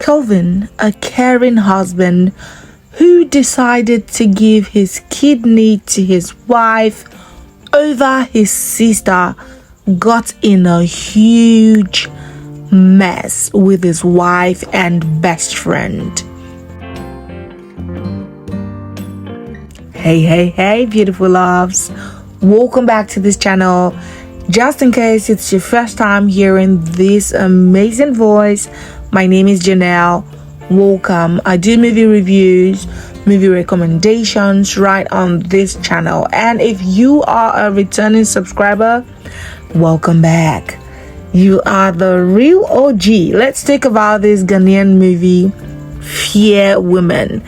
Kelvin, a caring husband who decided to give his kidney to his wife over his sister, got in a huge mess with his wife and best friend. Hey, beautiful loves. Welcome back to this channel. Just in case it's your first time hearing this amazing voice, my name is Janelle. Welcome. I do movie reviews, movie recommendations right on this channel. And if you are a returning subscriber, welcome back. You are the real OG. Let's talk about this Ghanaian movie, Fear Women.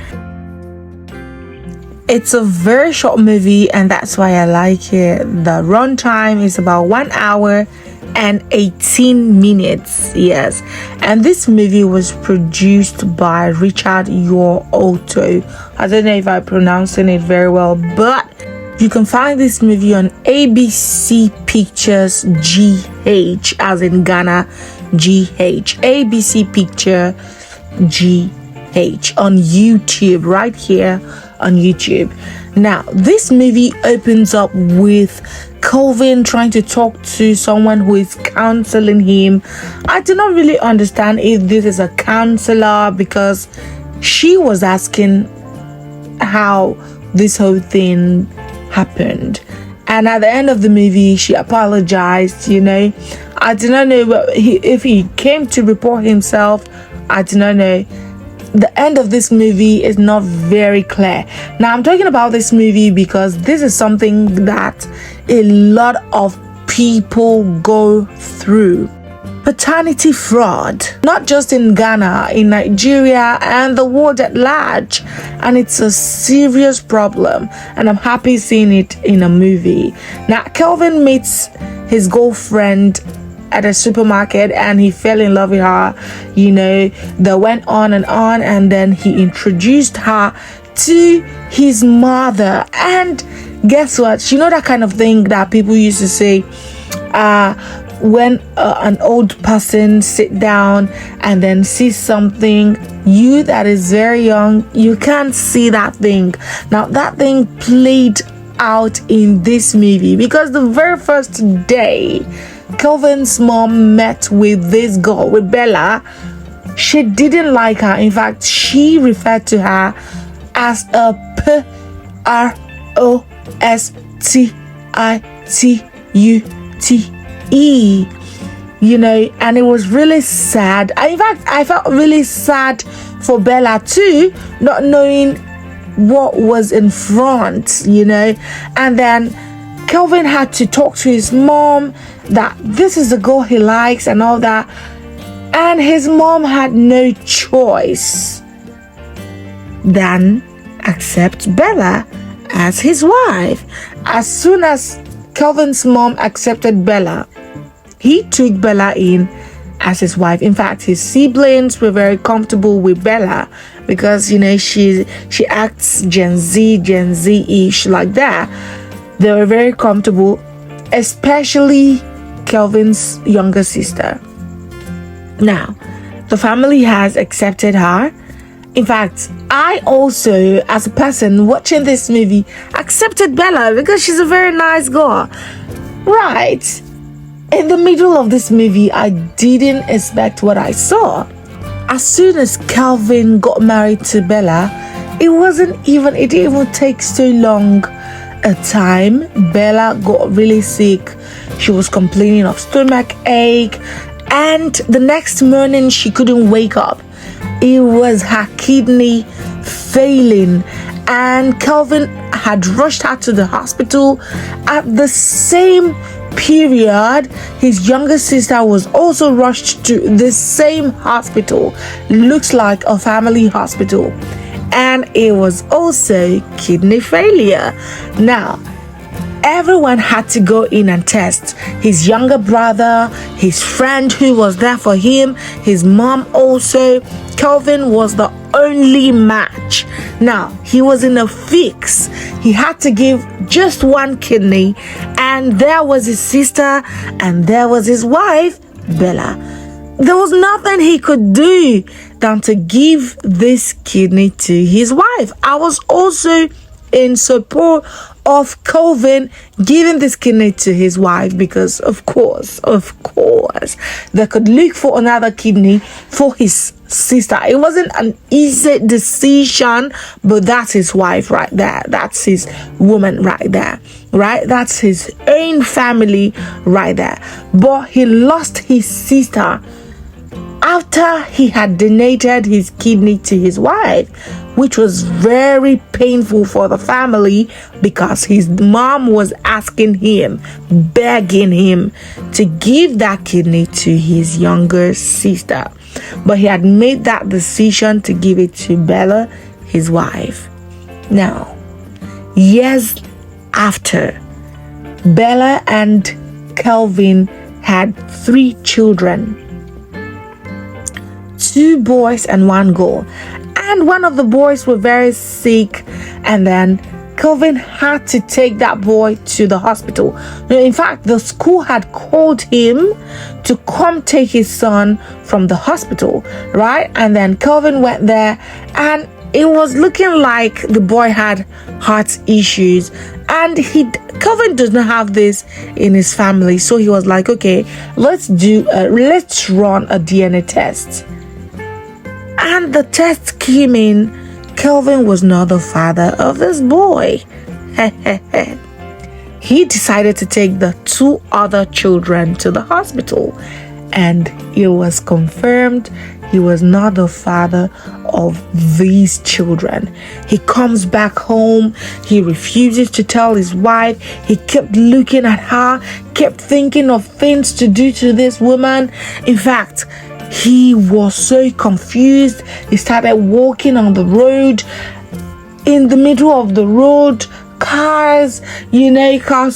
It's a very short movie and that's why I like it. The runtime is about 1 hour and 18 minutes. Yes. And this movie was produced by Richard Yor Otto. I don't know if I'm pronouncing it very well, but you can find this movie on ABC Pictures GH, as in Ghana, GH. ABC Picture GH on YouTube, right here on YouTube. Now, this movie opens up with Kelvin trying to talk to someone who is counseling him. I do not really understand if this is a counselor because she was asking how this whole thing happened. And at the end of the movie, she apologized, I do not know if he came to report himself. I do not know. The end of this movie is not very clear. Now, I'm talking about this movie because this is something that a lot of people go through. Paternity fraud, not just in Ghana, in Nigeria and the world at large. And it's a serious problem. And I'm happy seeing it in a movie. Now, Kelvin meets his girlfriend at a supermarket and he fell in love with her. They went on and then he introduced her to his mother. And guess what? That kind of thing that people used to say when an old person sit down and then see something, you that is very young, you can't see that thing. Now that thing played out in this movie because the very first day Kelvin's mom met with this girl, with Bella, she didn't like her. In fact, she referred to her as a prostitute, and it was really sad. In fact, I felt really sad for Bella too, not knowing what was in front, and then Kelvin had to talk to his mom that this is the girl he likes and all that. And his mom had no choice than accept Bella as his wife. As soon as Kelvin's mom accepted Bella, he took Bella in as his wife. In fact, his siblings were very comfortable with Bella because, she acts Gen Z-ish like that. They were very comfortable, especially Kelvin's younger sister. Now, the family has accepted her. In fact, I also, as a person watching this movie, accepted Bella because she's a very nice girl. Right. In the middle of this movie, I didn't expect what I saw. As soon as Kelvin got married to Bella, it didn't even take so long a time. Bella got really sick. She was complaining of stomach ache, and the next morning she couldn't wake up. It was her kidney failing, and Kelvin had rushed her to the hospital. At the same period, his younger sister was also rushed to the same hospital. Looks like a family hospital. And it was also kidney failure. Now, everyone had to go in and test. His younger brother, his friend who was there for him, his mom also. Kelvin was the only match. Now, he was in a fix. He had to give just one kidney, and there was his sister, and there was his wife, Bella. There was nothing he could do. than to give this kidney to his wife. I was also in support of Kelvin giving this kidney to his wife because of course they could look for another kidney for his sister. It wasn't an easy decision, but that's his wife right there. That's his woman right there, right? That's his own family right there. But he lost his sister after he had donated his kidney to his wife, which was very painful for the family because his mom was asking him, begging him to give that kidney to his younger sister. But he had made that decision to give it to Bella, his wife. Now, years after, Bella and Kelvin had 3 children. 2 boys and 1 girl, and one of the boys were very sick, and then Kelvin had to take that boy to the hospital. In fact, the school had called him to come take his son from the hospital, right? And then Kelvin went there, and it was looking like the boy had heart issues, and Kelvin does not have this in his family, so he was like, okay, let's run a DNA test. And the test came in. Kelvin was not the father of this boy. He decided to take the 2 other children to the hospital, and it was confirmed he was not the father of these children. He comes back home. He refuses to tell his wife. He kept looking at her, kept thinking of things to do to this woman. In fact, he was so confused. He started walking on the road. In the middle of the road, cars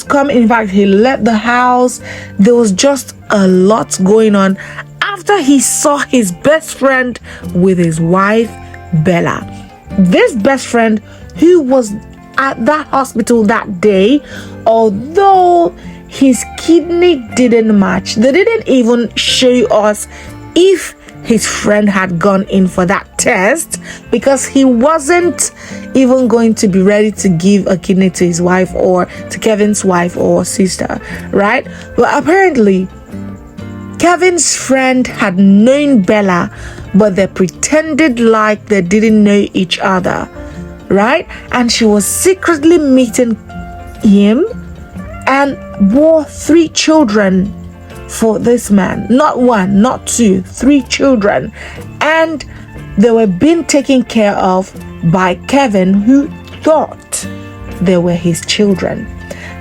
come. In fact, he left the house. There was just a lot going on after he saw his best friend with his wife, Bella. This best friend who was at that hospital that day, although his kidney didn't match, they didn't even show us if his friend had gone in for that test because he wasn't even going to be ready to give a kidney to his wife or to Kevin's wife or sister, right? But apparently, Kevin's friend had known Bella, but they pretended like they didn't know each other, right? And she was secretly meeting him and bore 3 children for this man. Not 1, not 2, 3 children. And they were being taken care of by Kevin, who thought they were his children.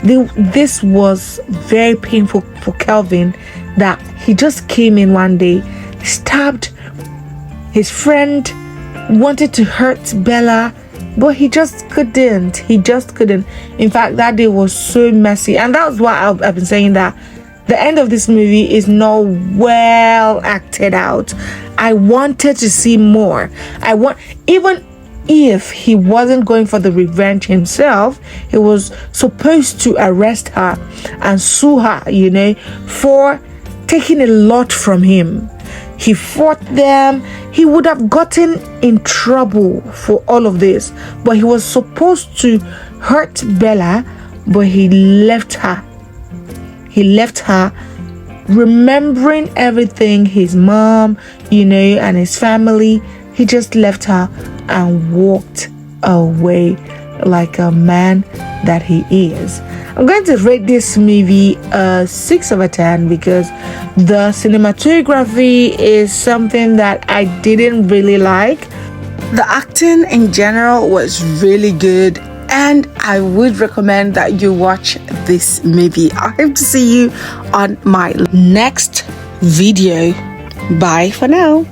This was very painful for Kelvin, that he just came in one day, stabbed his friend, wanted to hurt Bella, but he just couldn't. In fact, that day was so messy. And that's why I've been saying that the end of this movie is not well acted out. I wanted to see more. Even if he wasn't going for the revenge himself, he was supposed to arrest her and sue her, for taking a lot from him. He fought them. He would have gotten in trouble for all of this, but he was supposed to hurt Bella, but he left her. Remembering everything, his mom, and his family. He just left her and walked away like a man that he is. I'm going to rate this movie a 6 over 10 because the cinematography is something that I didn't really like. The acting in general was really good, and I would recommend that you watch this movie. I hope to see you on my next video. Bye for now.